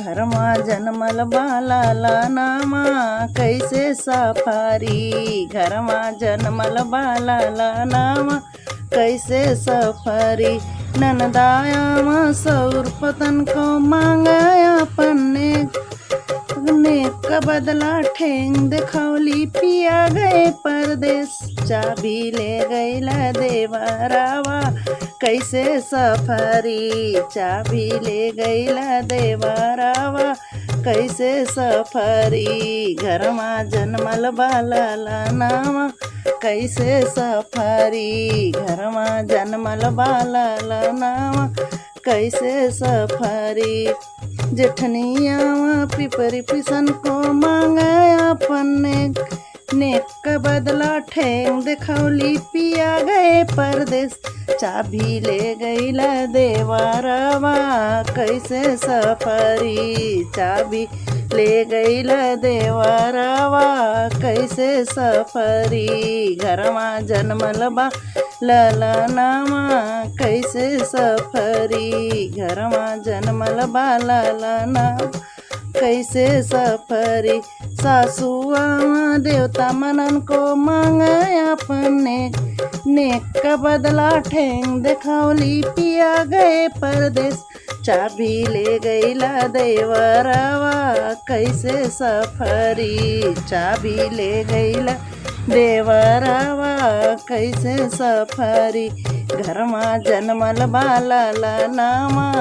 घरमा जन्मल बाला नामा कैसे सफारी। घरमा जन्मल बाला नामा कैसे सफारी। ननदायाम सौर पतन को मांगया पन्ने का बदला ठेंग दिखौली पिया गए परदेश। चाबी ले गईला देवरावा कैसे सफारी। चाबी ले गईला देवरावा कैसे सफारी। घरमा जन्मल बाला नामा कैसे सफारी। घरमा जन्मल बाला नामा कैसे सफारी। जेठनिया पिपरी पिसन को मांगया पन्ने नेक का बदला ठेंग दिखौली पिया गए परदेश। चाबी ले गईला देवरावा कैसे सफारी। चाबी ले गईला देवरावा कैसे सफारी। घरमा जन्मल बाला नामा कैसे सफारी। घरमा जन्मल बाला नामा कैसे सफारी। सासुआ देवता मनन को मांगया पन्ने नेक का बदला ठेंग दिखौली पिया गए परदेश। चाबी ले गईला देवरावा कैसे सफारी। चाबी ले गईला देवरावा कैसे सफारी। घरमा जन्मल बाला नामा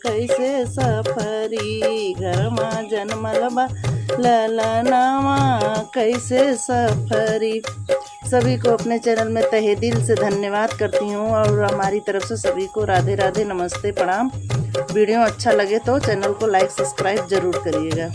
कैसे सफारी। घरमा जन्मल बाला नामा कैसे सफारी। सभी को अपने चैनल में तहे दिल से धन्यवाद करती हूँ और हमारी तरफ से सभी को राधे राधे, नमस्ते, प्रणाम। वीडियो अच्छा लगे तो चैनल को लाइक सब्सक्राइब जरूर करिएगा।